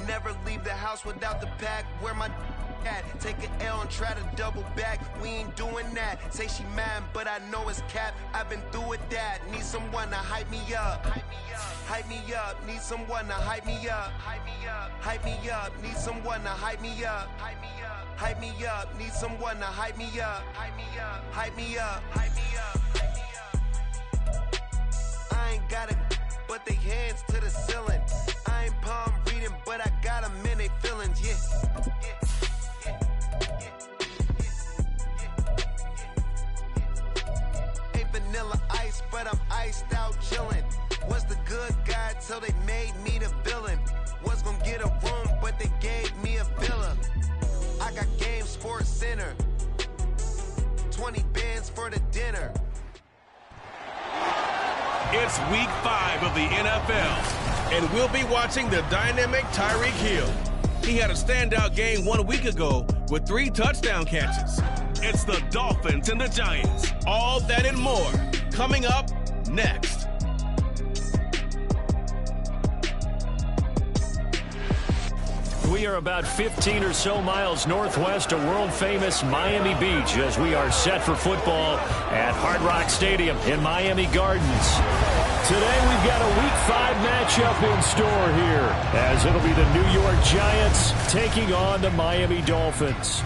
never leave the house without the pack. Where my at? Take an L and try to double back. We ain't doing that. Say she mad, but I know it's cap. I've been through with that. Need someone to hype me up. Hype me up. Need someone to hype me up. Hype me up. Need someone to hype me up. Hype me up. Need someone to hype me up. Hype me up. I ain't got it, but they hands to the ceiling. I ain't palm reading, but I got them in they feelings. Yeah. Ain't vanilla ice, but I'm iced out chillin'. Was the good guy till they made me the villain. Was gonna get a room, but they gave me a villa. I got Game Sports Center. 20 bands for the dinner. It's week 5 of the NFL, and we'll be watching the dynamic Tyreek Hill. He had a standout game 1 week ago with 3 touchdown catches. It's the Dolphins and the Giants. All that and more coming up next. We are about 15 or so miles northwest of world-famous Miami Beach as we are set for football at Hard Rock Stadium in Miami Gardens. Today we've got a Week 5 matchup in store here as it'll be the New York Giants taking on the Miami Dolphins.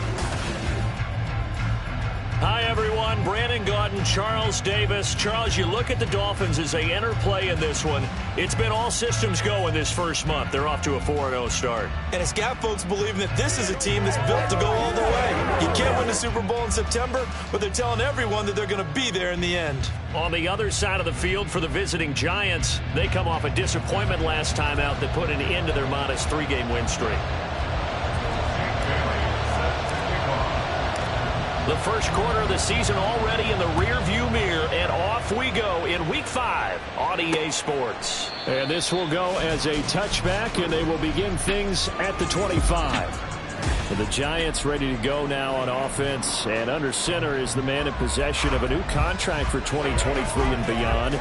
Hi, everyone. Brandon Gaudin, Charles Davis. Charles, you look at the Dolphins as they enter play in this one. It's been all systems go in this first month. They're off to a 4-0 start. And it's got folks believing that this is a team that's built to go all the way. You can't win the Super Bowl in September, but they're telling everyone that they're going to be there in the end. On the other side of the field for the visiting Giants, they come off a disappointment last time out that put an end to their modest 3-game win streak. The first quarter of the season already in the rearview mirror, and off we go in Week 5 on EA Sports. And this will go as a touchback, and they will begin things at the 25. So the Giants ready to go now on offense, and under center is the man in possession of a new contract for 2023 and beyond.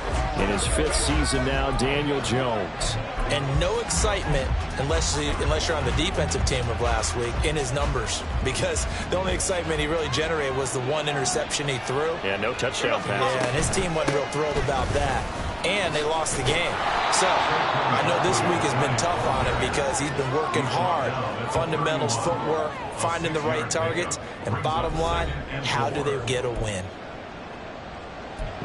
In his 5th season now, Daniel Jones. And no excitement unless you're on the defensive team of last week in his numbers, because the only excitement he really generated was the 1 interception he threw. Yeah, no touchdown pass. Yeah, and his team wasn't real thrilled about that. And they lost the game. So I know this week has been tough on him because he's been working hard. Fundamentals, footwork, finding the right targets. And bottom line, how do they get a win?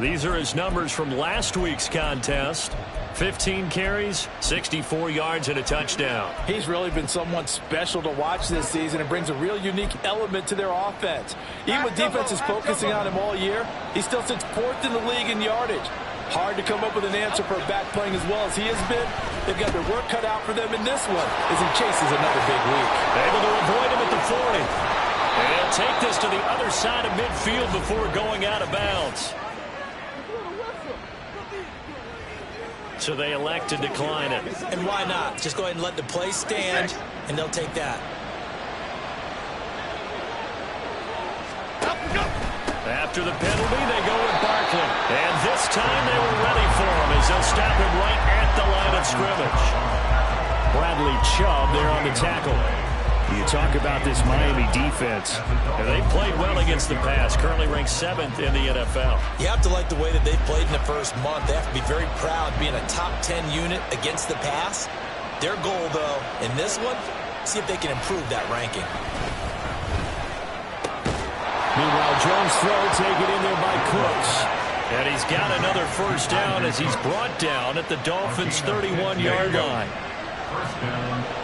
These are his numbers from last week's contest. 15 carries, 64 yards, and a touchdown. He's really been someone special to watch this season and brings a real unique element to their offense. Even with defenses focusing on him all year, he still sits 4th in the league in yardage. Hard to come up with an answer for a back playing as well as he has been. They've got their work cut out for them in this one as he chases another big week. Able to avoid him at the 40. And he'll take this to the other side of midfield before going out of bounds. So they elect to decline it. And why not? Just go ahead and let the play stand, and they'll take that. After the penalty, they go with Barkley. And this time they were ready for him as they'll stop him right at the line of scrimmage. Bradley Chubb there on the tackle. You talk about this Miami defense. They played well against the pass, currently ranked 7th in the NFL. You have to like the way that they've played in the first month. They have to be very proud being a top 10 unit against the pass. Their goal, though, in this one, see if they can improve that ranking. Meanwhile, Jones' throw taken in there by Cooks. And he's got another first down as he's brought down at the Dolphins' 31-yard line. First down,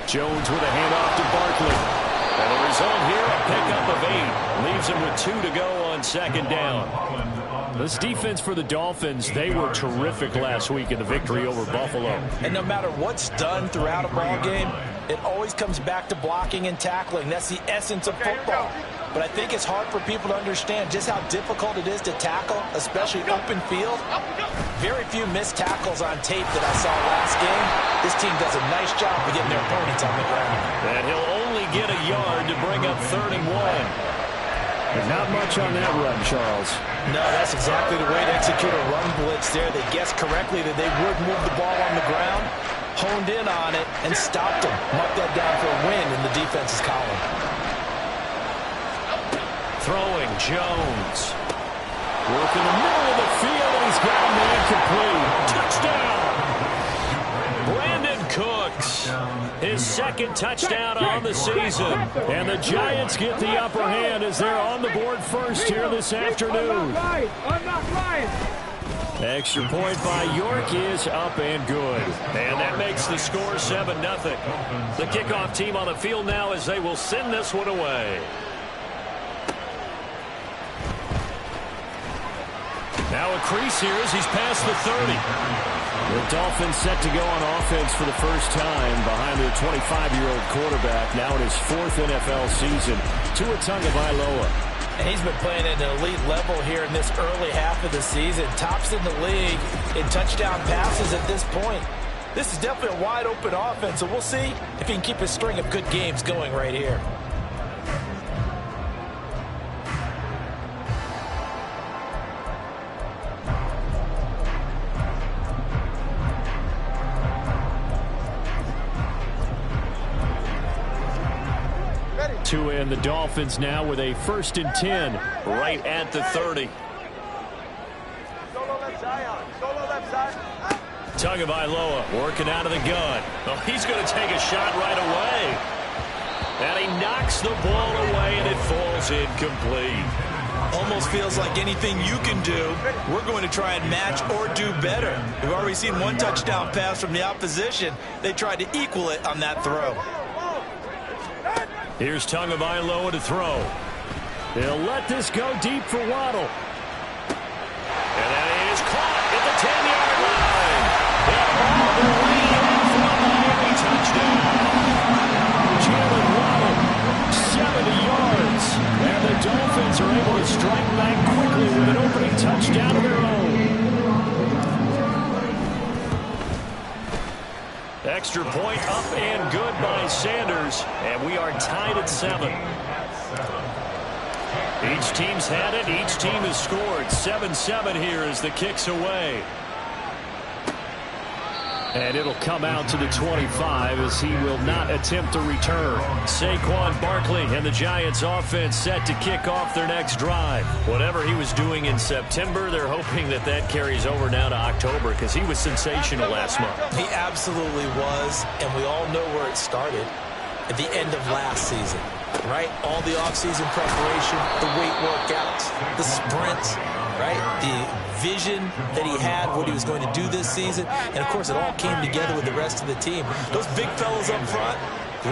Jones with a handoff to Barkley. And the result here, a pickup of 8. Leaves him with 2 to go on second down. This defense for the Dolphins, they were terrific last week in the victory over Buffalo. And no matter what's done throughout a ball game, it always comes back to blocking and tackling. That's the essence of football. But I think it's hard for people to understand just how difficult it is to tackle, especially open field. Very few missed tackles on tape that I saw last game. This team does a nice job of getting their opponents on the ground. And he'll only get a yard to bring up 31. And not much on that run, Charles. No, that's exactly the way to execute a run blitz there. They guessed correctly that they would move the ball on the ground, honed in on it, and stopped them. Marked that down for a win in the defense's column. Throwing Jones. Work in the middle of the field, and he's got a man complete. Touchdown! Brandon Cooks, his second touchdown on the season. And the Giants get the upper hand as they're on the board first here this afternoon. Extra point by York is up and good. And that makes the score 7-0. The kickoff team on the field now as they will send this one away. Now a crease here as he's past the 30. The Dolphins set to go on offense for the first time behind their 25-year-old quarterback, now in his 4th NFL season, Tua Tagovailoa. And he's been playing at an elite level here in this early half of the season. Tops in the league in touchdown passes at this point. This is definitely a wide-open offense, so we'll see if he can keep his string of good games going right here. Tua and the Dolphins now with a 1st and 10 right at the 30. Tagovailoa working out of the gun. Oh, he's going to take a shot right away. And he knocks the ball away, and it falls incomplete. Almost feels like anything you can do, we're going to try and match or do better. We've already seen one touchdown pass from the opposition. They tried to equal it on that throw. Here's Tagovailoa to throw. They'll let this go deep for Waddle. And that is caught at the 10-yard line. And all the way in for a Miami touchdown. Jalen Waddle, 70 yards. And the Dolphins are able to strike back quickly with an opening touchdown of their own. Extra point up and good by Sanders, and we are tied at 7. Each team's had it. Each team has scored. 7-7 here as the kick's away. And it'll come out to the 25 as he will not attempt to return. Saquon Barkley and the Giants offense set to kick off their next drive. Whatever he was doing in September, they're hoping that that carries over now to October because he was sensational last month. He absolutely was, and we all know where it started at the end of last season, right? All the offseason preparation, the weight workouts, the sprints, right? The vision that he had, what he was going to do this season. And, of course, it all came together with the rest of the team. Those big fellas up front,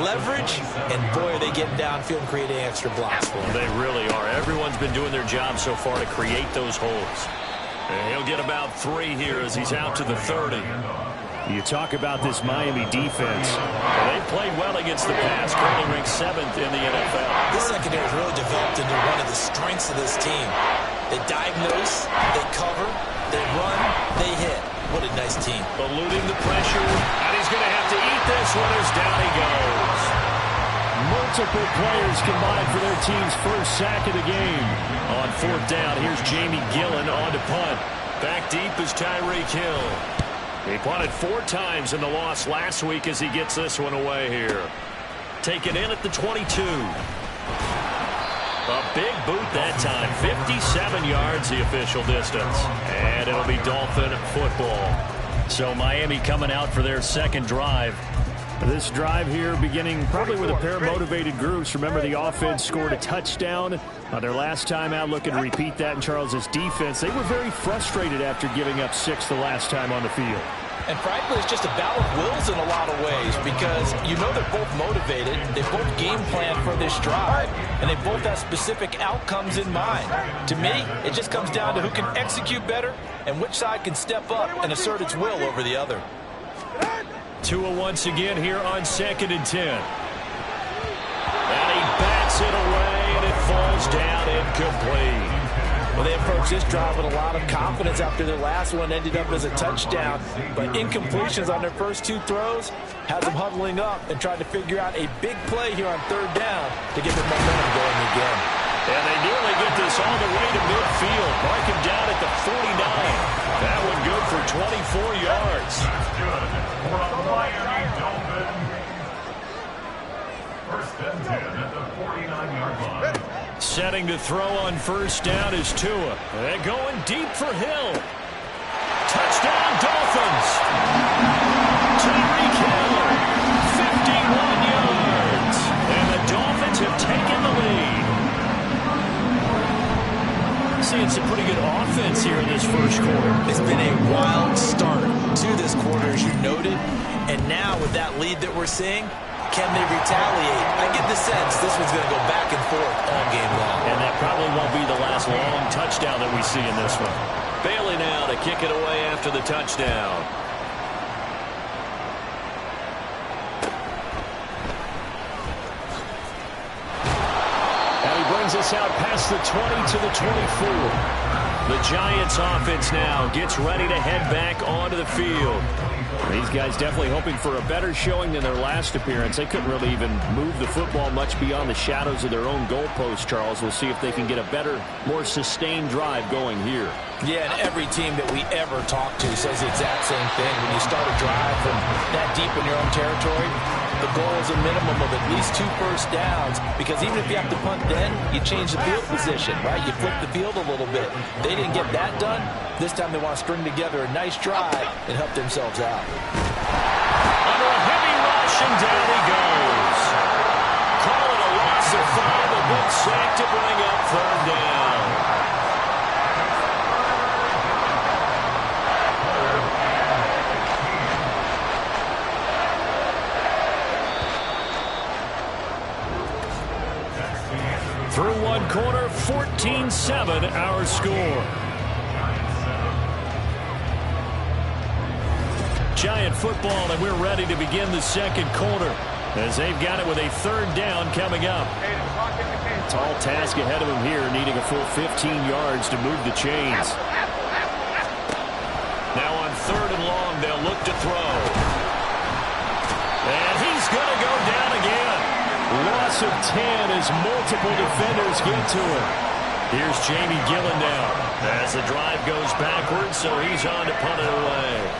leverage, and, boy, are they getting downfield and creating extra blocks for him. They really are. Everyone's been doing their job so far to create those holes. And he'll get about 3 here as he's out to the 30. You talk about this Miami defense. Well, they played well against the pass, currently ranked 7th in the NFL. This secondary has really developed into one of the strengths of this team. They diagnose, they cover, they run, they hit. What a nice team. Eluding the pressure, and he's going to have to eat this one as down he goes. Multiple players combined for their team's first sack of the game. On 4th down, here's Jamie Gillen on to punt. Back deep is Tyreek Hill. He punted 4 times in the loss last week as he gets this one away here. Taken in at the 22. A big boot that time. 57 yards the official distance. And it'll be Dolphin football. So Miami coming out for their second drive. This drive here beginning probably with a pair of motivated groups. Remember, the offense scored a touchdown their last time out. Looking to repeat that in Charles's defense. They were very frustrated after giving up 6 the last time on the field. And frankly, it's just a battle of wills in a lot of ways because you know they're both motivated. They both game plan for this drive, and they both have specific outcomes in mind. To me, it just comes down to who can execute better and which side can step up and assert its will over the other. Tua once again here on 2nd and 10. And he bats it away, and it falls down incomplete. Well, they approached this drive with a lot of confidence after their last one ended up as a touchdown. But incompletions on their first 2 throws has them huddling up and trying to figure out a big play here on 3rd down to get the momentum going again. And they nearly get this all the way to midfield. Mark him down at the 49. That one good for 24 yards. That's good for a Miami Dolphin. First and 10 at the 49-yard line. Setting to throw on first down is Tua. And going deep for Hill. Touchdown, Dolphins. Tyreek Hill, 51 yards. And the Dolphins have taken the lead. Seeing some pretty good offense here in this first quarter. It's been a wild start to this quarter, as you noted. And now with that lead that we're seeing, can they retaliate? I get the sense this one's going to go back and forth all game long. And that probably won't be the last long touchdown that we see in this one. Bailey now to kick it away after the touchdown. And he brings us out past the 20 to the 24. The Giants offense now gets ready to head back onto the field. These guys definitely hoping for a better showing than their last appearance. They couldn't really even move the football much beyond the shadows of their own goalpost, Charles. We'll see if they can get a better, more sustained drive going here. Yeah, and every team that we ever talk to says the exact same thing. When you start a drive from that deep in your own territory, the goal is a minimum of at least 2 first downs, because even if you have to punt then, you change the field position, right? You flip the field a little bit. They didn't get that done. This time they want to string together a nice drive and help themselves out. Under a heavy rush, and down he goes. Call it a loss of 5, a good sack to bring up third down. Through one quarter, 14-7 our score. Giant football, and we're ready to begin the second quarter as they've got it with a third down coming up. Tall task ahead of them here, needing a full 15 yards to move the chains. Now on third and long, they'll look to throw. And he's going to go down again. Loss of 10 as multiple defenders get to him. Here's Jamie Gillen now as the drive goes backwards, so he's on to punt it away.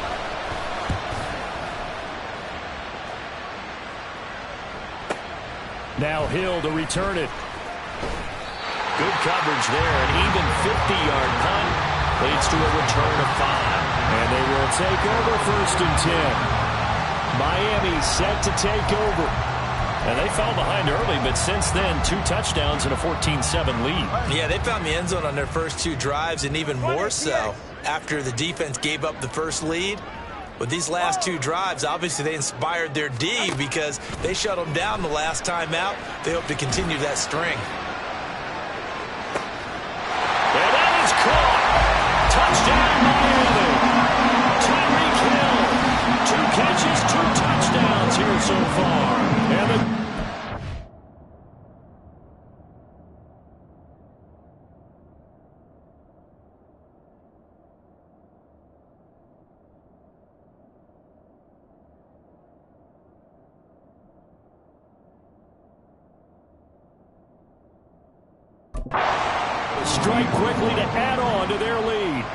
Now Hill to return it. Good coverage there. An even 50-yard punt leads to a return of 5. And they will take over first and 10. Miami set to take over. And they fell behind early, but since then, 2 touchdowns and a 14-7 lead. Yeah, they found the end zone on their first 2 drives, and even more so after the defense gave up the first lead. With these last 2 drives, obviously they inspired their D because they shut them down the last time out. They hope to continue that string. And that is caught. Touchdown, Miami. Tyreek Hill, 2 catches, 2 touchdowns here so far. And the strike quickly to add on to their lead.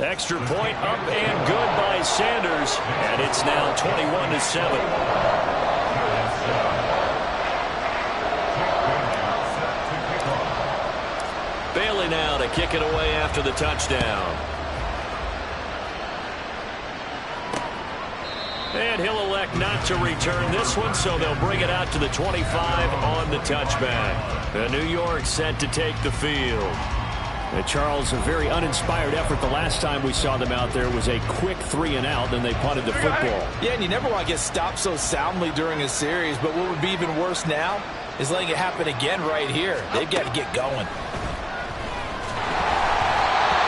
Extra point up and good by Sanders, and it's now 21-7. Bailey now to kick it away after the touchdown. And he'll elect not to return this one, so they'll bring it out to the 25 on the touchback. The New York set to take the field. And Charles, a very uninspired effort the last time we saw them out there was a quick 3 and out, then they punted the football. Yeah, and you never want to get stopped so soundly during a series, but what would be even worse now is letting it happen again right here. They've got to get going.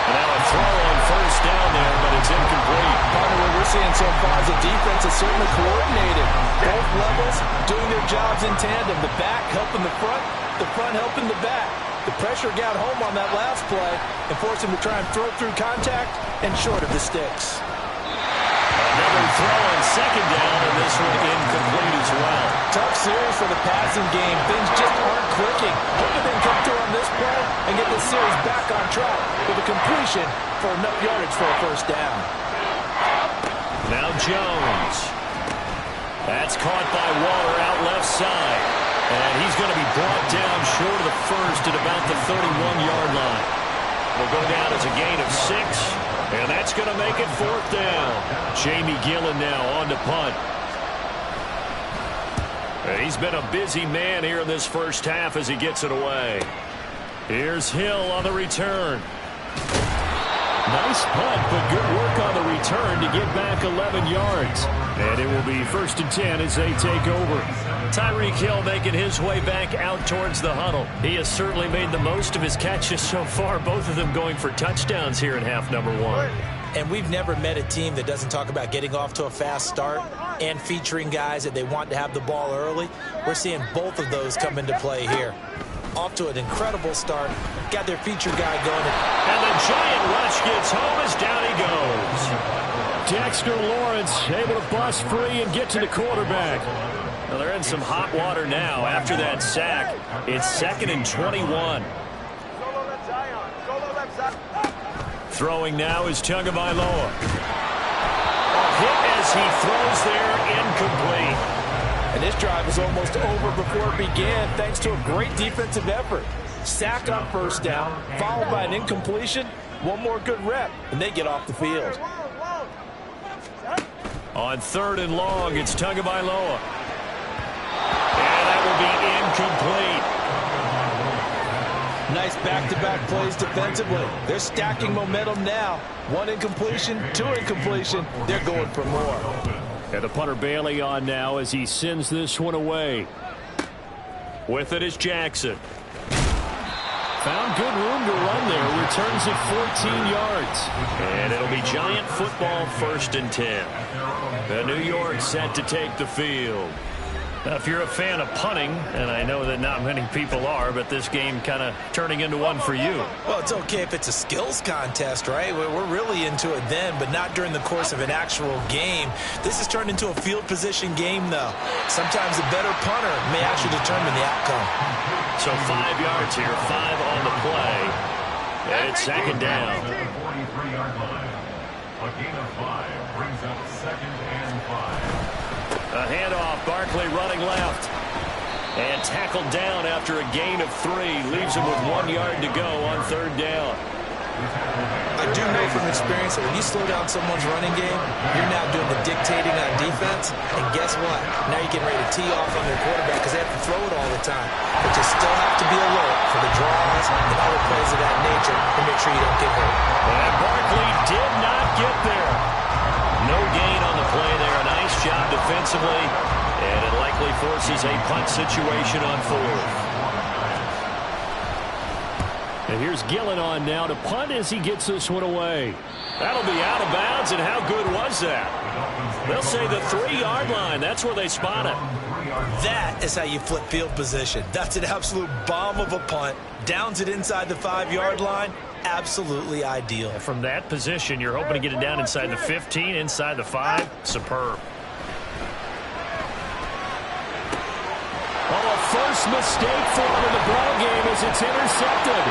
And now a throw on first down there, but it's incomplete. Partner, what we're seeing so far is the defense is certainly coordinated. Both levels doing their jobs in tandem. The back helping the front helping the back. The pressure got home on that last play and forced him to try and throw through contact and short of the sticks. Another Another throw on second down, and this one incomplete as well. Tough series for the passing game. Things just aren't clicking. Hoping they can come through on this play and get this series back on track with a completion for enough yardage for a first down. Now Jones. That's caught by Waller out left side. And he's going to be brought down short of the first at about the 31-yard line. It'll go down as a gain of 6, and that's going to make it fourth down. Jamie Gillen now on to punt. He's been a busy man here in this first half as he gets it away. Here's Hill on the return. Nice punt, but good work on the return to get back 11 yards. And it will be 1st and 10 as they take over. Tyreek Hill making his way back out towards the huddle. He has certainly made the most of his catches so far, both of them going for touchdowns here in half number 1. And we've never met a team that doesn't talk about getting off to a fast start and featuring guys that they want to have the ball early. We're seeing both of those come into play here. Off to an incredible start. Got their feature guy going. And the giant rush gets home as down he goes. Dexter Lawrence able to bust free and get to the quarterback. Well, they're in some hot water now after that sack. It's 2nd and 21. Throwing now is Tagovailoa. Hit as he throws there, incomplete. And this drive was almost over before it began thanks to a great defensive effort. Sack on first down, followed by an incompletion. One more good rep, and they get off the field. On 3rd and long, it's Tagovailoa. And that will be incomplete. Nice back-to-back plays defensively. They're stacking momentum now. 1 incompletion, 2 incompletion. They're going for more. And the punter Bailey on now as he sends this one away. With it is Jackson. Found good room to run there. Returns it 14 yards. And it'll be Giant football 1st and 10. The New York set to take the field. Now, if you're a fan of punting, and I know that not many people are, but this game kind of turning into one for you. Well, it's okay if it's a skills contest, right? We're really into it then, but not during the course of an actual game. This has turned into a field position game, though. Sometimes the better punter may actually determine the outcome. So 5 yards here, 5 on the play. And it's 2nd down. 43-yard line. A gain of 5 brings up 2nd and 5. A handoff, Barkley running left. And tackled down after a gain of 3. Leaves him with 1 yard to go on 3rd down. I do know from experience that when you slow down someone's running game, you're now doing the dictating on defense. And guess what? Now you're getting ready to tee off on their quarterback because they have to throw it all the time. But you still have to be alert for the draws and other plays of that nature to make sure you don't get hurt. And Barkley did not get there. No gain on the play there. Nice job defensively. And it likely forces a punt situation on 4th. And here's Gillen on now to punt as he gets this one away. That'll be out of bounds, and how good was that? They'll say the 3-yard line. That's where they spot it. That is how you flip field position. That's an absolute bomb of a punt. Downs it inside the 5-yard line. Absolutely ideal. From that position, you're hoping to get it down inside the 15, inside the 5. Superb. Oh, a first mistake for him in the ball game as it's intercepted.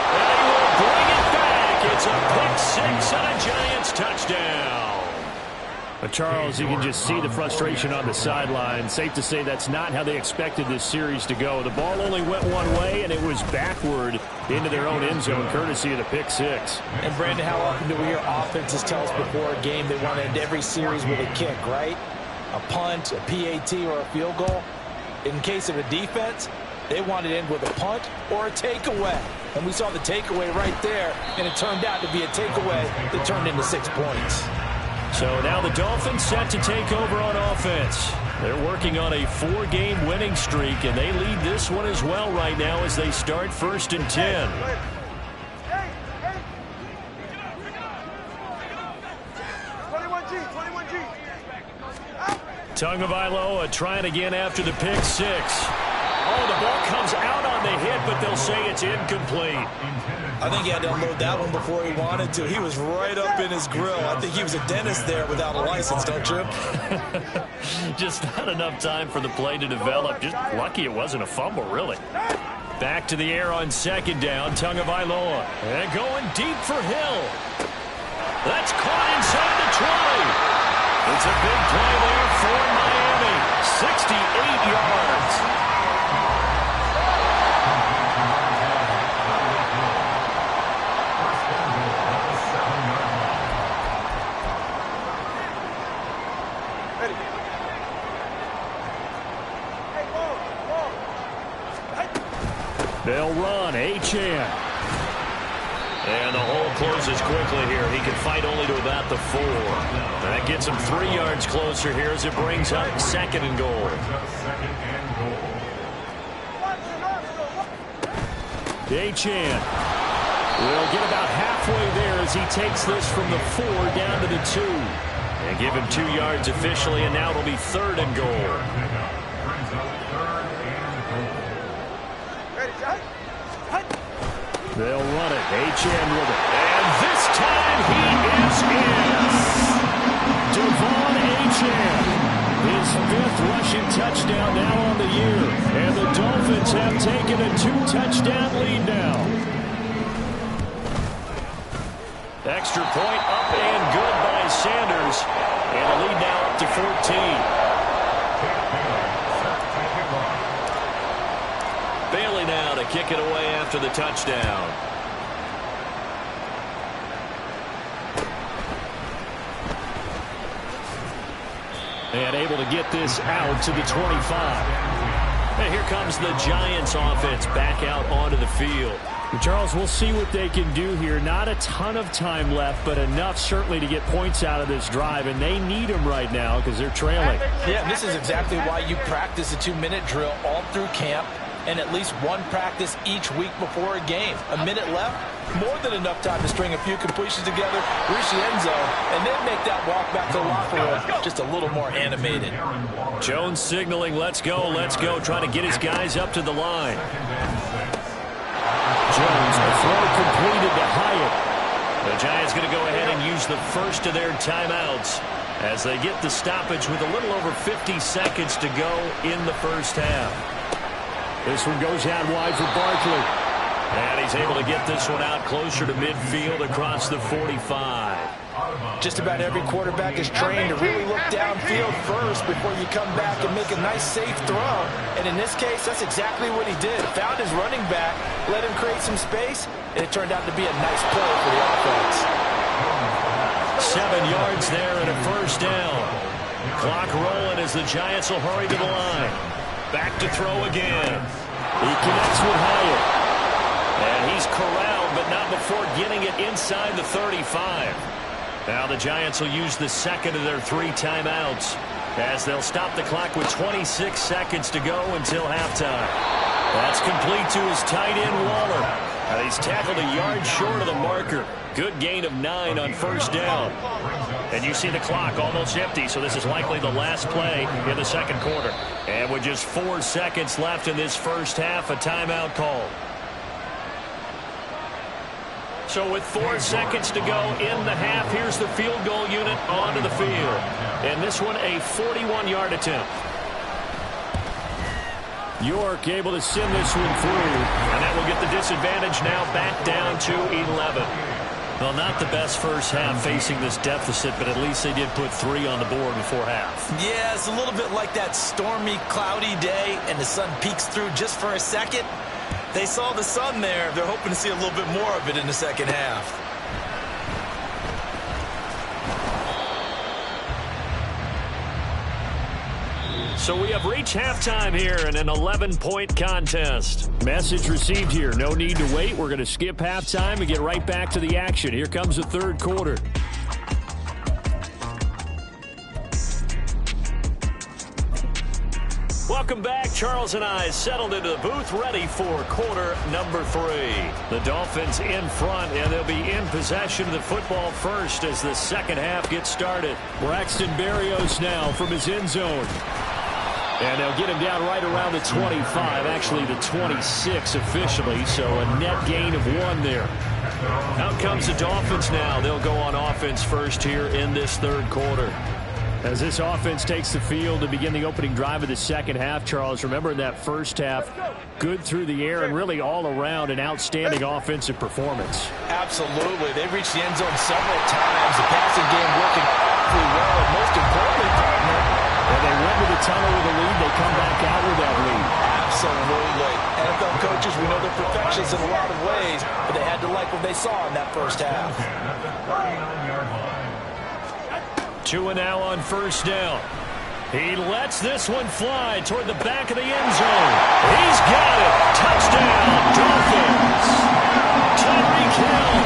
And he will bring it back. It's a pick 6 and a Giants touchdown. But Charles, you can just see the frustration on the sideline. Safe to say that's not how they expected this series to go. The ball only went one way, and it was backward into their own end zone, courtesy of the pick 6. And, Brandon, how often do we hear offenses tell us before a game they want to end every series with a kick, right? A punt, a PAT, or a field goal. In case of a defense, they want to end with a punt or a takeaway. And we saw the takeaway right there, and it turned out to be a takeaway that turned into 6 points. So now the Dolphins set to take over on offense. They're working on a 4-game winning streak, and they lead this one as well right now as they start 1st and 10. Tagovailoa trying again after the pick 6. Oh, the ball comes out on the hit. it, but they'll say it's incomplete. I think he had to unload that one before he wanted to. He was right up in his grill. I think he was a dentist there without a license, don't you? Just not enough time for the play to develop. Just lucky it wasn't a fumble, really. Back to the air on second down. Tagovailoa. And going deep for Hill. That's caught inside the 20. It's a big play there for Miami. 68 yards. They'll run. Achane. And the hole closes quickly here. He can fight only to about the 4. That gets him 3 yards closer here as it brings up second and goal. Achane will get about halfway there as he takes this from the 4 down to the 2. And give him 2 yards officially, and now it'll be third and goal. They'll run it. Achane with it. And this time he is in. Devon Achane. His 5th rushing touchdown now on the year. And the Dolphins have taken a 2-touchdown lead now. Extra point up and good by Sanders. And a lead now up to 14. Bailey now to kick it away after the touchdown. And able to get this out to the 25. And here comes the Giants offense back out onto the field. Charles, we'll see what they can do here. Not a ton of time left, but enough certainly to get points out of this drive, and they need them right now because they're trailing. Yeah, and this is exactly why you practice a 2-minute drill all through camp and at least one practice each week before a game. A minute left, more than enough time to string a few completions together, reach the end zone, and then make that walk back to the locker room just a little more animated. Jones signaling, let's go, trying to get his guys up to the line. Jones, a throw completed to Hyatt. The Giants going to go ahead and use the first of their timeouts as they get the stoppage with a little over 50 seconds to go in the first half. This one goes out wide for Barkley. And he's able to get this one out closer to midfield across the 45. Just about every quarterback is trained to really look downfield first before you come back and make a nice, safe throw. And in this case, that's exactly what he did. Found his running back, let him create some space, and it turned out to be a nice play for the offense. 7 yards there and a first down. Clock rolling as the Giants will hurry to the line. Back to throw again. He connects with Hyatt. And he's corralled, but not before getting it inside the 35. Now the Giants will use the second of their 3 timeouts as they'll stop the clock with 26 seconds to go until halftime. That's complete to his tight end, Waller. And he's tackled a yard short of the marker. Good gain of 9 on first down. And you see the clock almost empty, so this is likely the last play in the second quarter. And with just 4 seconds left in this first half, a timeout call. So with 4 seconds to go in the half, here's the field goal unit onto the field. And this one a 41-yard attempt. York able to send this one through. And that will get the disadvantage now back down to 11. Well, not the best first half facing this deficit, but at least they did put 3 on the board before half. Yeah, it's a little bit like that stormy, cloudy day, and the sun peeks through just for a second. They saw the sun there. They're hoping to see a little bit more of it in the second half. So we have reached halftime here in an 11-point contest. Message received here. No need to wait. We're going to skip halftime and get right back to the action. Here comes the third quarter. Welcome back. Charles and I settled into the booth ready for quarter number 3. The Dolphins in front, and they'll be in possession of the football first as the second half gets started. Braxton Berrios now from his end zone. And they'll get him down right around the 25, actually the 26 officially, so a net gain of 1 there. Out comes the Dolphins now. They'll go on offense first here in this third quarter. As this offense takes the field to begin the opening drive of the second half, Charles, remember in that first half, good through the air and really all around an outstanding offensive performance. Absolutely. They've reached the end zone several times. The passing game working pretty well, and most importantly, partner, when they went to the tunnel with a lead, they come back out with that lead. Absolutely. NFL coaches, we know they're perfectionists in a lot of ways, but they had to like what they saw in that first half. Tua now on first down. He lets this one fly toward the back of the end zone. He's got it. Touchdown, Dolphins. Tyreek Hill,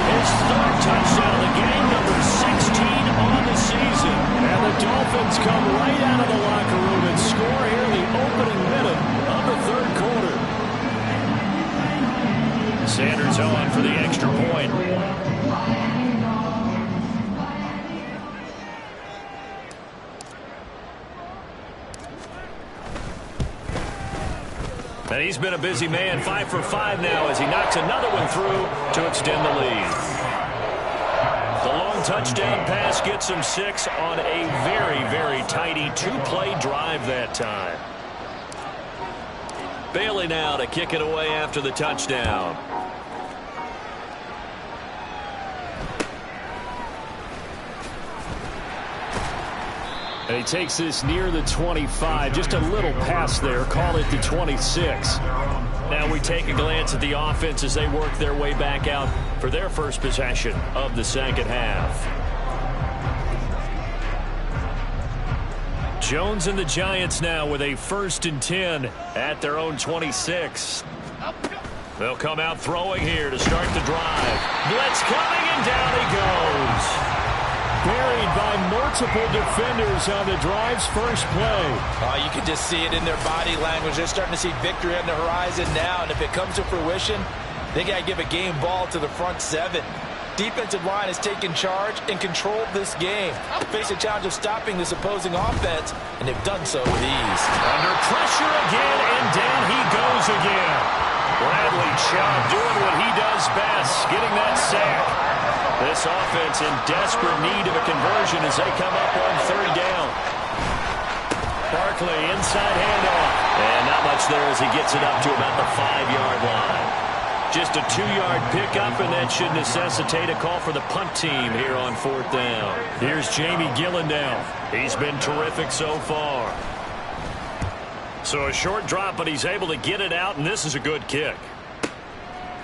his third touchdown of the game, number 16 on the season. And the Dolphins come right out of the locker room and score here in the opening minute of the third quarter. Sanders on for the extra point. And he's been a busy man, 5 for 5 now as he knocks another one through to extend the lead. The long touchdown pass gets him 6 on a very, very tidy 2-play drive that time. Bailey now to kick it away after the touchdown. And he takes this near the 25, just a little pass there, call it the 26. Now we take a glance at the offense as they work their way back out for their first possession of the second half. Jones and the Giants now with a 1st and 10 at their own 26. They'll come out throwing here to start the drive. Blitz coming, and down he goes. Buried by multiple defenders on the drive's first play. You can just see it in their body language. They're starting to see victory on the horizon now, and if it comes to fruition, they got to give a game ball to the front 7. Defensive line has taken charge and controlled this game. Face a challenge of stopping this opposing offense, and they've done so with ease. Under pressure again, and down he goes again. Bradley Chubb doing what he does best, getting that sack. This offense in desperate need of a conversion as they come up on 3rd down. Barkley inside handoff. And not much there as he gets it up to about the 5-yard line. Just a 2-yard pickup, and that should necessitate a call for the punt team here on 4th down. Here's Jamie Gillendown. He's been terrific so far. So a short drop, but he's able to get it out, and this is a good kick.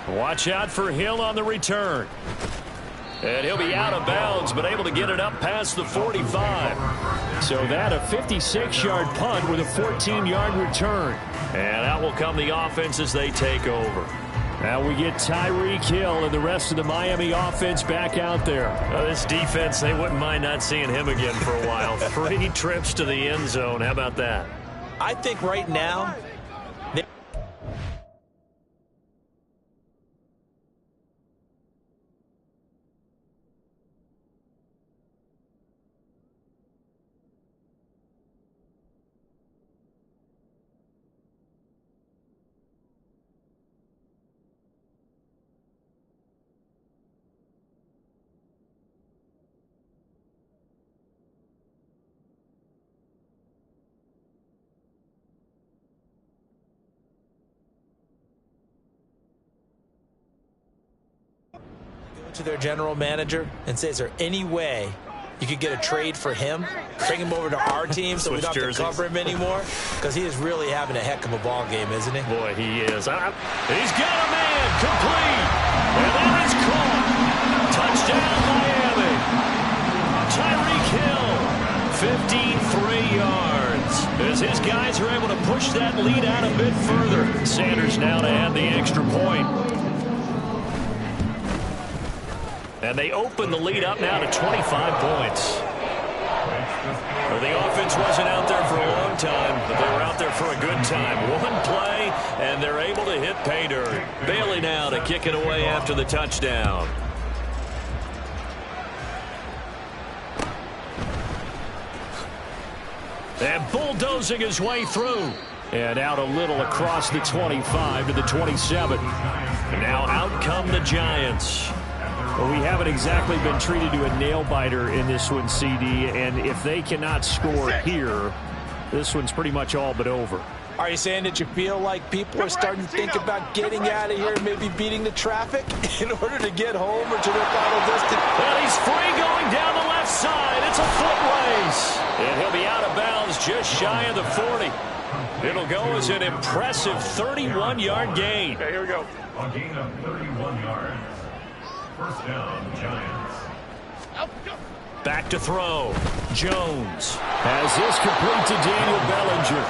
Watch out for Hill on the return. And he'll be out of bounds, but able to get it up past the 45. So that a 56-yard punt with a 14-yard return. And out will come the offense as they take over. Now we get Tyreek Hill and the rest of the Miami offense back out there. This defense, they wouldn't mind not seeing him again for a while. 3 trips to the end zone. How about that? I think right now, to their general manager and say, is there any way you could get a trade for him, bring him over to our team so we don't have to cover him anymore? Because he is really having a heck of a ball game, isn't he? Boy, he is. He's got a man complete. And that is caught. Touchdown, Miami. Tyreek Hill, 53 yards. As his guys are able to push that lead out a bit further. Sanders now to add the extra point. And they open the lead up now to 25 points. Well, the offense wasn't out there for a long time, but they were out there for a good time. 1 play, and they're able to hit pay dirt. Bailey now to kick it away after the touchdown. And bulldozing his way through. And out a little across the 25 to the 27. And now out come the Giants. Well, we haven't exactly been treated to a nail-biter in this one, CD. And if they cannot score here, this one's pretty much all but over. Are you saying that you feel like people are starting to think about getting out of here and maybe beating the traffic in order to get home or to their final distance? Well, he's free going down the left side. It's a foot race. And he'll be out of bounds just shy of the 40. It'll go as an impressive 31-yard gain. Okay, here we go. A gain of 31 yards. First down, Giants. Back to throw. Jones has this complete to Daniel Bellinger.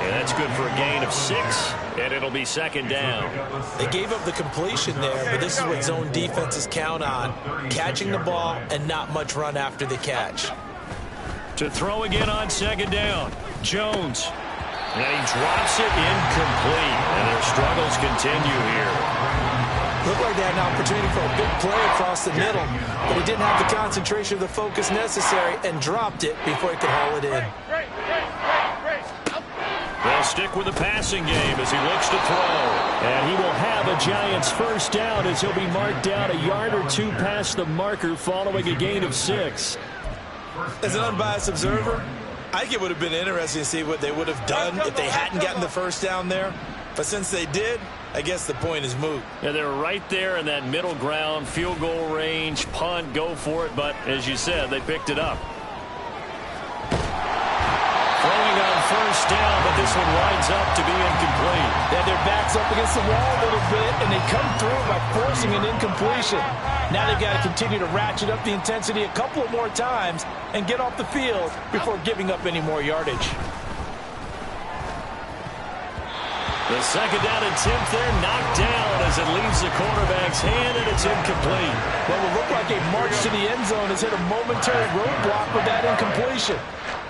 And that's good for a gain of 6, and it'll be second down. They gave up the completion there, but this is what zone defenses count on. Catching the ball and not much run after the catch. To throw again on second down. Jones. And he drops it incomplete. And their struggles continue here. Looked like they had an opportunity for a big play across the middle, but he didn't have the concentration or the focus necessary and dropped it before he could haul it in. They'll stick with the passing game as he looks to throw. And he will have a Giants first down as he'll be marked down a yard or two past the marker following a gain of 6. As an unbiased observer, I think it would have been interesting to see what they would have done if they hadn't gotten the first down there. But since they did, I guess the point is moot. Yeah, they're right there in that middle ground, field goal range, punt, go for it. But as you said, they picked it up. Throwing on first down, but this one winds up to be incomplete. Yeah, their backs up against the wall a little bit, and they come through by forcing an incompletion. Now they've got to continue to ratchet up the intensity a couple of more times and get off the field before giving up any more yardage. The second down attempt there knocked down as it leaves the quarterback's hand, and it's incomplete. What will look like a march to the end zone has hit a momentary roadblock with that incompletion.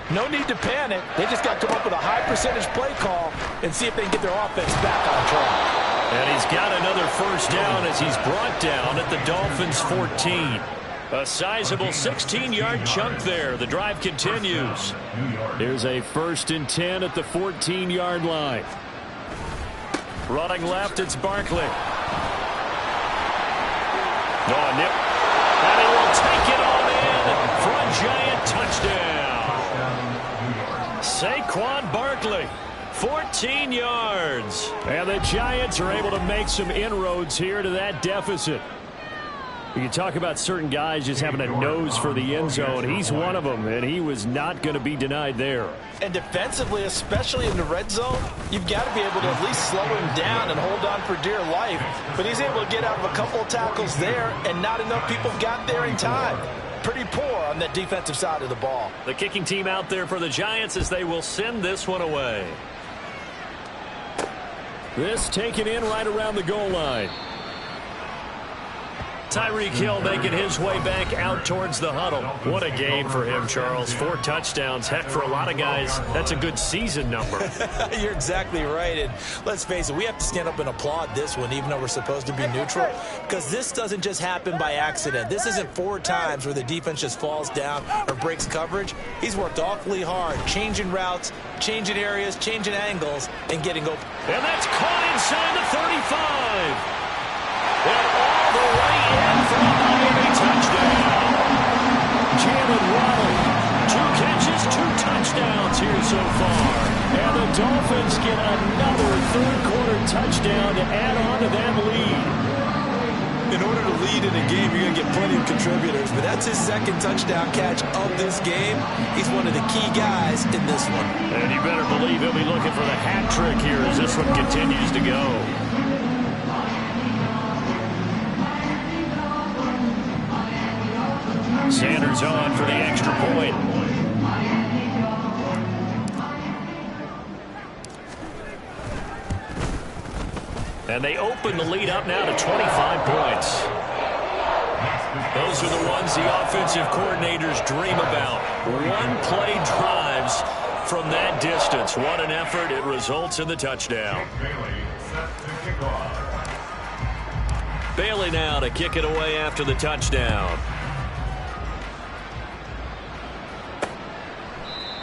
No need to panic. They just got to come up with a high percentage play call and see if they can get their offense back on track. And he's got another first down as he's brought down at the Dolphins' 14. A sizable 16-yard chunk there. The drive continues. Here's a 1st and 10 at the 14-yard line. Running left, it's Barkley. Oh, nip. And he will take it on in for a Giant touchdown. Saquon Barkley, 14 yards. And the Giants are able to make some inroads here to that deficit. You can talk about certain guys just having a nose for the end zone. He's one of them, and he was not going to be denied there. And defensively, especially in the red zone, you've got to be able to at least slow him down and hold on for dear life. But he's able to get out of a couple of tackles there, and not enough people got there in time. Pretty poor on that defensive side of the ball. The kicking team out there for the Giants as they will send this one away. This taken in right around the goal line. Tyreek Hill making his way back out towards the huddle. What a game for him, Charles. 4 touchdowns. Heck, for a lot of guys, that's a good season number. You're exactly right. And let's face it, we have to stand up and applaud this one, even though we're supposed to be neutral, because this doesn't just happen by accident. This isn't 4 times where the defense just falls down or breaks coverage. He's worked awfully hard, changing routes, changing areas, changing angles, and getting open. And that's caught inside the 35. And all the way in for a Miami touchdown. Jalen Waddle, 2 catches, 2 touchdowns here so far. And the Dolphins get another 3rd-quarter touchdown to add on to that lead. In order to lead in a game, you're going to get plenty of contributors, but that's his 2nd touchdown catch of this game. He's one of the key guys in this one. And you better believe he'll be looking for the hat trick here as this one continues to go. Sanders on for the extra point. And they open the lead up now to 25 points. Those are the ones the offensive coordinators dream about. One-play drives from that distance. What an effort. It results in the touchdown. Bailey now to kick it away after the touchdown.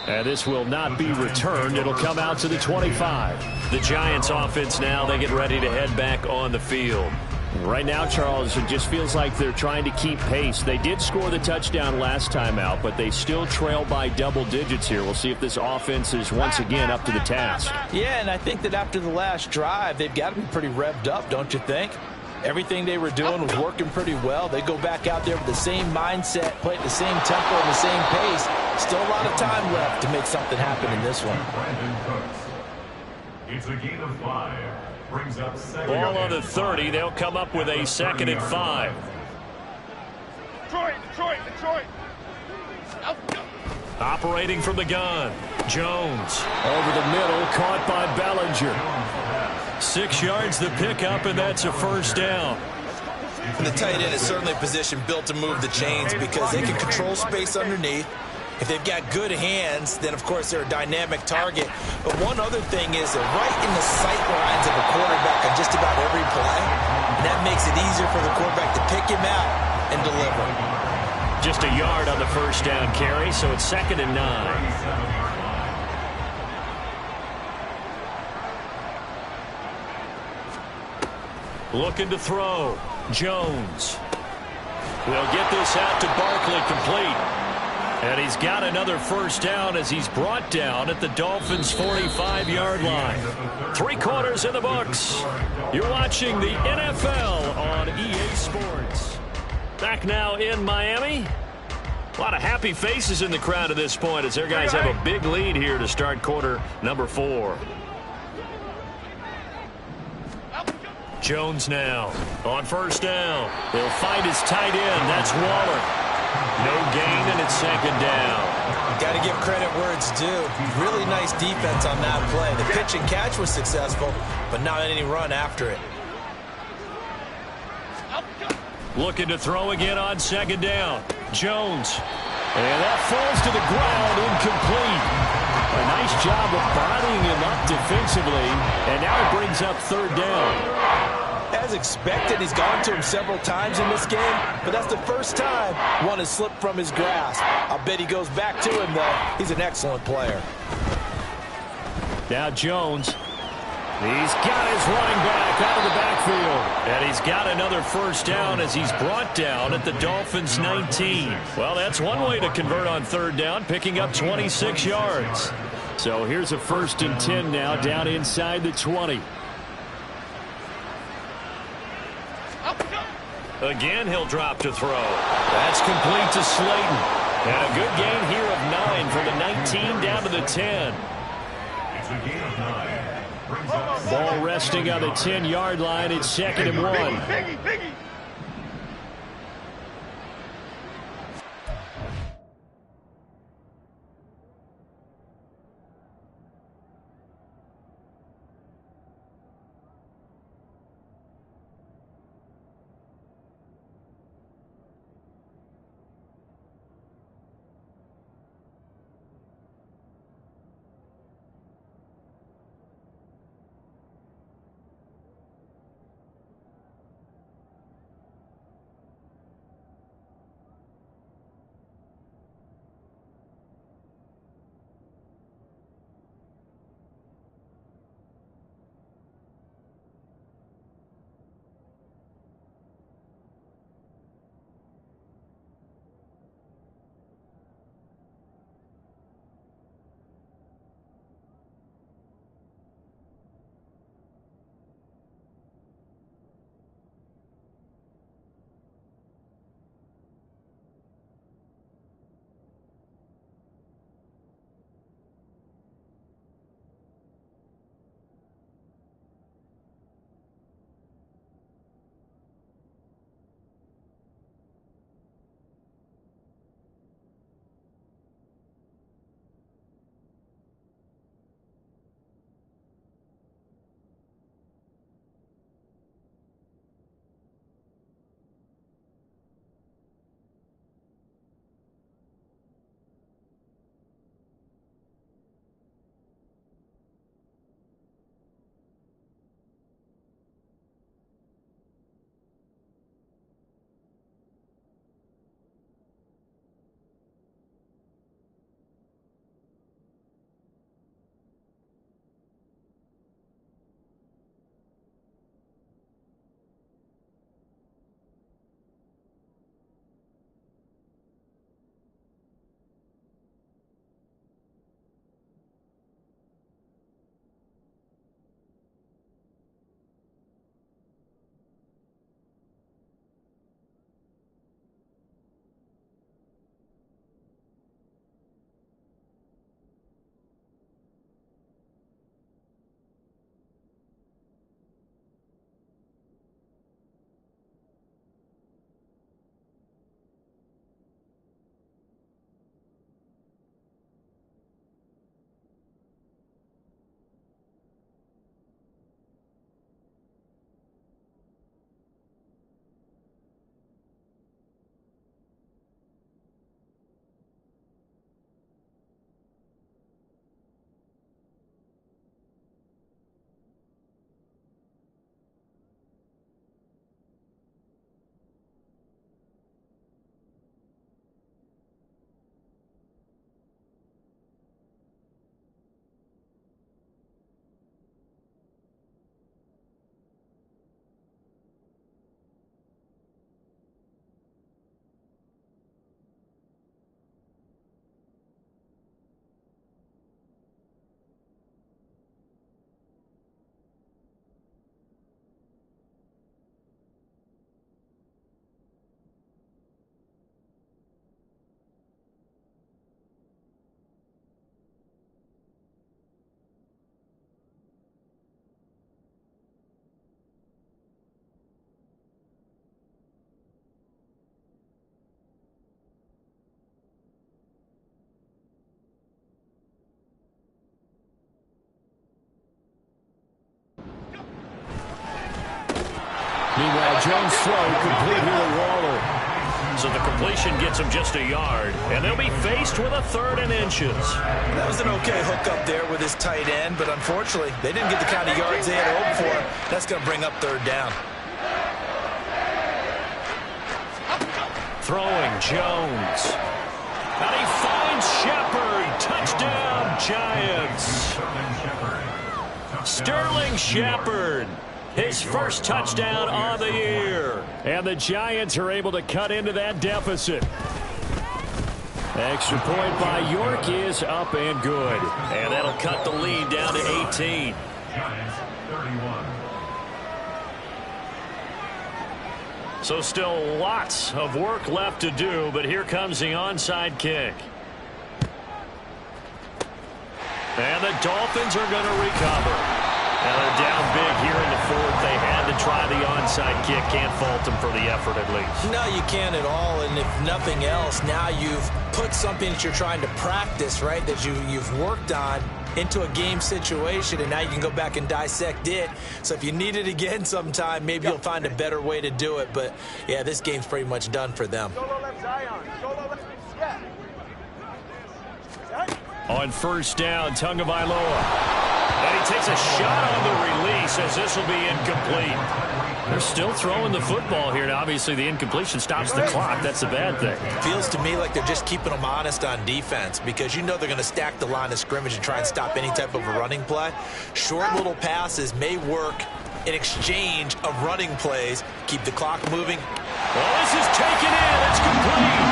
And this will not be returned. It'll come out to the 25. The Giants offense now, they get ready to head back on the field. Right now, Charles, it just feels like they're trying to keep pace. They did score the touchdown last time out, but they still trail by double digits here. We'll see if this offense is once again up to the task. Yeah, and I think that after the last drive, they've got to be pretty revved up, don't you think? Everything they were doing was working pretty well. They go back out there with the same mindset, play at the same tempo and the same pace. Still a lot of time left to make something happen in this one. It's a gain of 5. Brings up second. Ball on the 30. They'll come up with a 2nd and 5. Detroit. Operating from the gun. Jones. Over the middle, caught by Bellinger. 6 yards the pickup, and that's a first down. And the tight end is certainly a position built to move the chains because they can control space underneath. If they've got good hands, then, of course, they're a dynamic target. But one other thing is they're right in the sight lines of a quarterback on just about every play. And that makes it easier for the quarterback to pick him out and deliver. Just a yard on the first down carry, so it's 2nd and 9. Looking to throw. Jones. We'll get this out to Barkley, complete. And he's got another first down as he's brought down at the Dolphins' 45-yard line. 3 quarters in the books. You're watching the NFL on EA Sports. Back now in Miami. A lot of happy faces in the crowd at this point as their guys have a big lead here to start quarter number 4. Jones now on first down. They'll find his tight end. That's Waller. No gain, and it's 2nd down. Got to give credit where it's due. Really nice defense on that play. The pitch and catch was successful, but not any run after it. Looking to throw again on 2nd down. Jones. And that falls to the ground, incomplete. A nice job of bodying him up defensively, and now it brings up 3rd down. As expected, he's gone to him several times in this game, but that's the first time one has slipped from his grasp. I'll bet he goes back to him, though. He's an excellent player. Now Jones. He's got his running back out of the backfield. And he's got another first down as he's brought down at the Dolphins' 19. Well, that's one way to convert on 3rd down, picking up 26 yards. So here's a 1st and 10 now down inside the 20. Again, he'll drop to throw. That's complete to Slayton. And a good gain here of 9 from the 19 down to the 10. It's a gain of 9. Ball resting on the 10-yard line. It's 2nd and 1. Biggie. Meanwhile, Jones' throw complete here to Waller. So the completion gets him just a yard, and they'll be faced with a 3rd and inches. That was an okay hookup there with his tight end, but unfortunately, they didn't get the kind of yards they had hoped for. That's going to bring up 3rd down. Throwing Jones. And he finds Shepard. Touchdown, Giants. Sterling Shepard. His first touchdown on the year. And the Giants are able to cut into that deficit. Extra point by York is up and good. And that'll cut the lead down to 18. Giants 31. So still lots of work left to do, but here comes the onside kick. And the Dolphins are going to recover. And they're down big here in the 4th. They had to try the onside kick. Can't fault them for the effort at least. No, you can't at all. And if nothing else, now you've put something that you're trying to practice, right, that you've worked on into a game situation, and now you can go back and dissect it. So if you need it again sometime, maybe you'll find a better way to do it. But, yeah, this game's pretty much done for them. On first down, Tagovailoa. And he takes a shot on the release as this will be incomplete. They're still throwing the football here. Now, obviously, the incompletion stops the clock. That's the bad thing. Feels to me like they're just keeping them honest on defense because you know they're going to stack the line of scrimmage and try and stop any type of a running play. Short little passes may work in exchange of running plays. Keep the clock moving. Well, this is taken in. It's complete.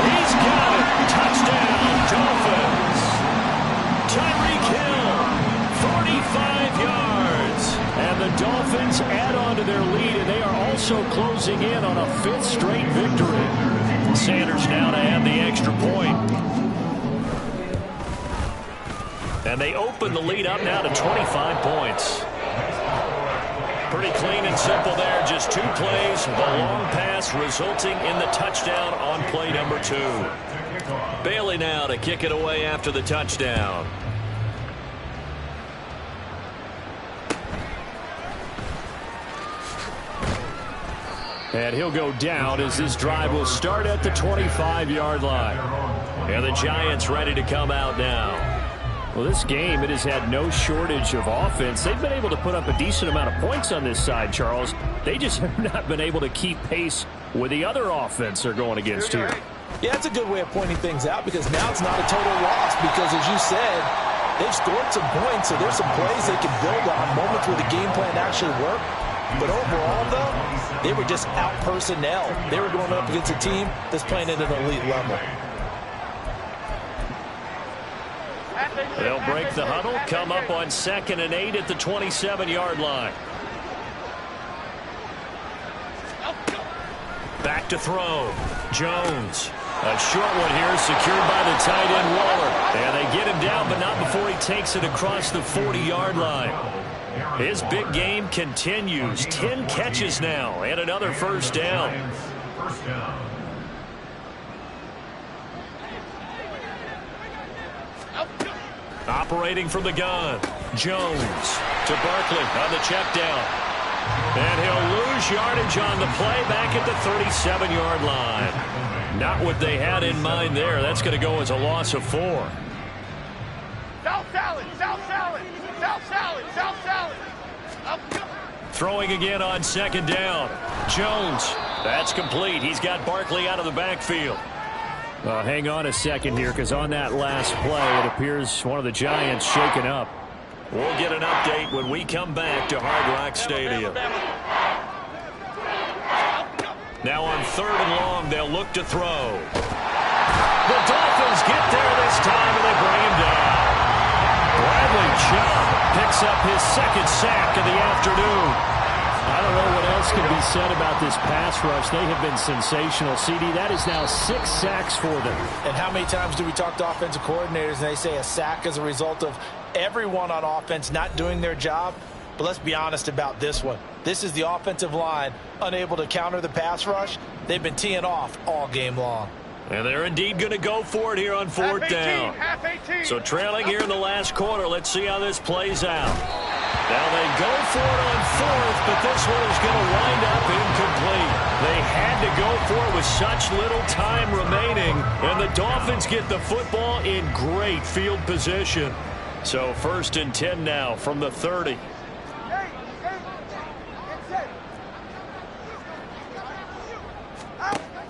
He's got it. Touchdown, Dolphins. Tyreek Hill, 45 yards. And the Dolphins add on to their lead, and they are also closing in on a 5th straight victory. Sanders now to add the extra point. And they open the lead up now to 25 points. Pretty clean and simple there. Just 2 plays. The long pass resulting in the touchdown on play number 2. Bailey now to kick it away after the touchdown. And he'll go down as this drive will start at the 25-yard line. And the Giants ready to come out now. Well, this game, it has had no shortage of offense. They've been able to put up a decent amount of points on this side, Charles. They just have not been able to keep pace with the other offense they're going against here. Yeah, that's a good way of pointing things out because now it's not a total loss because, as you said, they've scored some points, so there's some plays they can build on, moments where the game plan actually worked. But overall, though, they were just out personnel. They were going up against a team that's playing at an elite level. They'll break the huddle, come up on 2nd and 8 at the 27-yard line. Back to throw. Jones. A short one here, secured by the tight end Waller. And they get him down, but not before he takes it across the 40-yard line. His big game continues. 10 catches now and another first down. Operating from the gun. Jones to Barkley on the check down. And he'll lose yardage on the play back at the 37-yard line. Not what they had in mind there. That's going to go as a loss of 4. South salad, South salad, South salad, South salad. Throwing again on 2nd down. Jones. That's complete. He's got Barkley out of the backfield. Hang on a second here, because on that last play, it appears one of the Giants shaken up. We'll get an update when we come back to Hard Rock Stadium. Now on 3rd and long, they'll look to throw. The Dolphins get there this time, and they bring him down. Bradley Chubb picks up his 2nd sack of the afternoon. I don't know what else can be said about this pass rush. They have been sensational. CD, that is now 6 sacks for them. And how many times do we talk to offensive coordinators and they say a sack as a result of everyone on offense not doing their job? But let's be honest about this one. This is the offensive line unable to counter the pass rush. They've been teeing off all game long. And they're indeed going to go for it here on 4th down. So trailing here in the last quarter. Let's see how this plays out. Now they go for it on fourth, but this one is going to wind up incomplete. They had to go for it with such little time remaining, and the Dolphins get the football in great field position. So 1st and 10 now from the 30.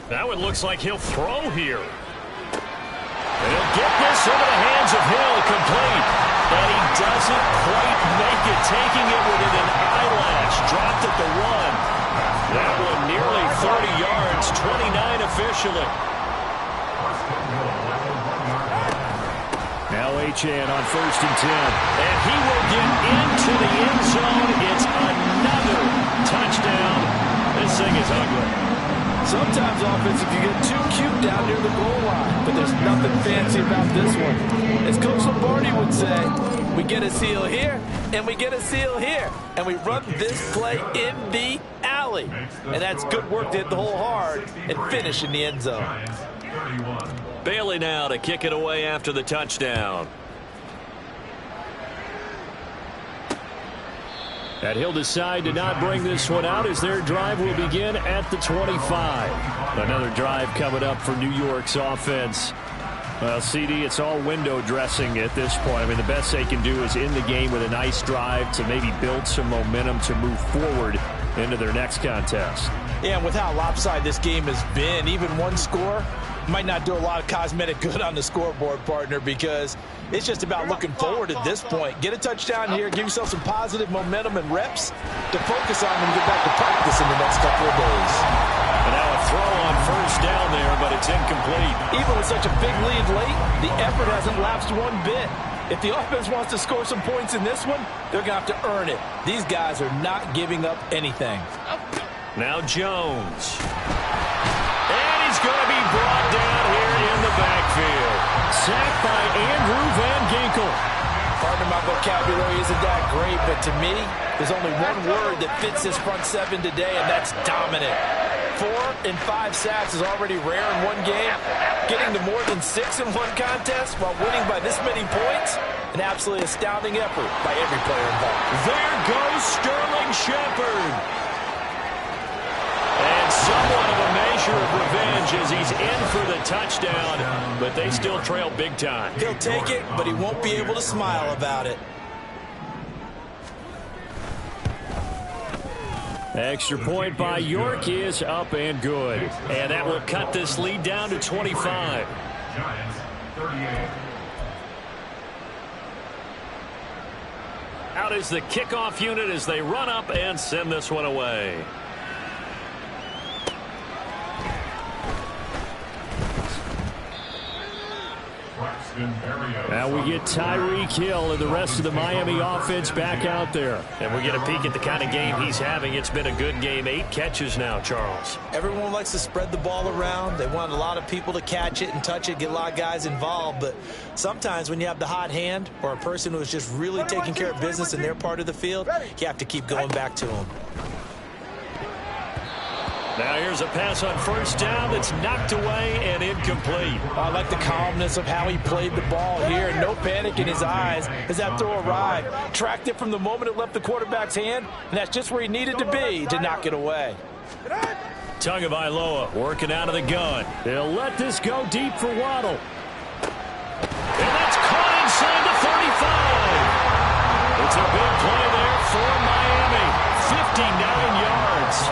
Now it looks like he'll throw here. And he'll get this into the hands of Hill, complete. And he doesn't quite make it, taking it within an eyelash. Dropped at the 1. That one nearly 30 yards, 29 officially. Now Achane on 1st and 10. And he will get into the end zone. It's another touchdown. This thing is ugly. Sometimes offense, if you get too cute down near the goal line, but there's nothing fancy about this one. As Coach Lombardi would say, we get a seal here, and we get a seal here, and we run this play in the alley. And that's good work to hit the hole hard and finish in the end zone. Bailey now to kick it away after the touchdown. And he'll decide to not bring this one out as their drive will begin at the 25. Another drive coming up for New York's offense. Well, CD, it's all window dressing at this point. I mean, the best they can do is end the game with a nice drive to maybe build some momentum to move forward into their next contest. Yeah, and with how lopsided this game has been, even one score might not do a lot of cosmetic good on the scoreboard, partner, because it's just about looking forward at this point. Get a touchdown here, give yourself some positive momentum and reps to focus on when you get back to practice in the next couple of days. And now a throw on 1st down there, but it's incomplete. Even with such a big lead late, the effort hasn't lapsed one bit. If the offense wants to score some points in this one, they're going to have to earn it. These guys are not giving up anything. Now Jones. And he's going to be brought down here in the backfield. Sacked by Andrew Van Ginkel. Pardon my vocabulary isn't that great, but to me, there's only one word that fits this front seven today, and that's dominant. 4 and 5 sacks is already rare in one game. Getting to more than 6 in one contest while winning by this many points, an absolutely astounding effort by every player involved. There goes Sterling Shepard. And somewhat of a measure of revenge as he's in for the touchdown, but they still trail big time. He'll take it, but he won't be able to smile about it. Extra point by York is up and good. And that will cut this lead down to 25. Giants, 38. Out is the kickoff unit as they run up and send this one away. Now we get Tyreek Hill and the rest of the Miami offense back out there. And we get a peek at the kind of game he's having. It's been a good game. 8 catches now, Charles. Everyone likes to spread the ball around. They want a lot of people to catch it and touch it, get a lot of guys involved. But sometimes when you have the hot hand or a person who is just really taking care of business in their part of the field, you have to keep going back to them. Now here's a pass on 1st down that's knocked away and incomplete. I like the calmness of how he played the ball here. No panic in his eyes as that throw arrived. Tracked it from the moment it left the quarterback's hand, and that's just where he needed to be to knock it away. Tagovailoa working out of the gun. They'll let this go deep for Waddle. And that's caught inside the 35. It's a big play there for Miami. 59 yards.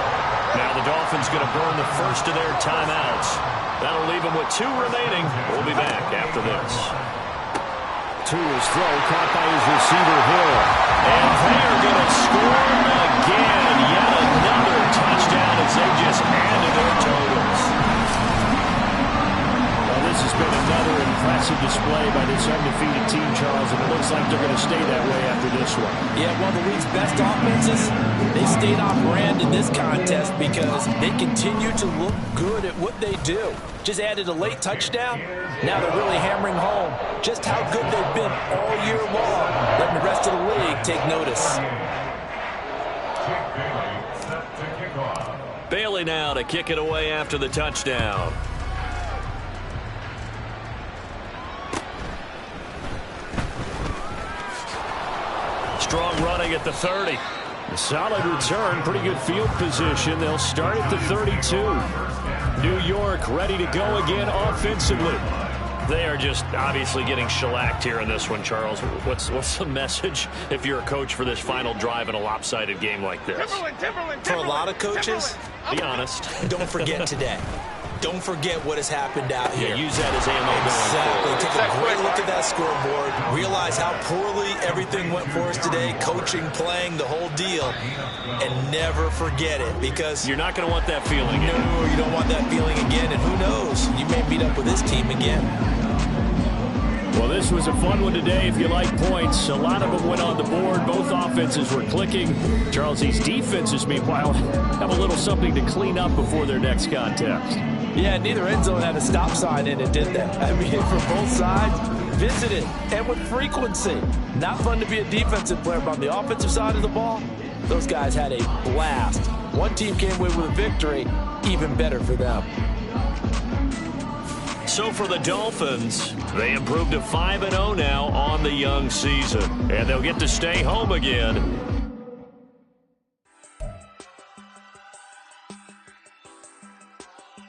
Now the Dolphins going to burn the first of their timeouts. That'll leave them with 2 remaining. We'll be back after this. To his throw, caught by his receiver Hill. And they're going to score again. Yet another touchdown as they just added their totals. Well, this has been another impressive display by this undefeated team, Charles, and it looks like they're going to stay that way after this one. Yeah, one of the league's best offenses, they stayed on brand in this contest because they continue to look good at what they do. Just added a late touchdown. Now they're really hammering home just how good they've been all year long, letting the rest of the league take notice. Bailey now to kick it away after the touchdown. strong running at the 30. A solid return, pretty good field position. They'll start at the 32. New York ready to go again offensively. They are just obviously getting shellacked here in this one, Charles. What's the message if you're a coach for this final drive in a lopsided game like this? For a lot of coaches, be honest. Don't forget today. Don't forget what has happened out here. Yeah, use that as ammo. Exactly. Take a great look at that scoreboard. Realize how poorly everything went for us today. Coaching, playing, the whole deal. And never forget it, because you're not going to want that feeling again. No, you don't want that feeling again. And who knows? You may meet up with this team again. Well, this was a fun one today if you like points. A lot of them went on the board. Both offenses were clicking. Charles, these defenses, meanwhile, have a little something to clean up before their next contest. Yeah, neither end zone had a stop sign in it, did they? I mean, for both sides, visited and with frequency. Not fun to be a defensive player, but on the offensive side of the ball, those guys had a blast. One team came away with a victory, even better for them. So for the Dolphins, they improved to 5-0 now on the young season. And they'll get to stay home again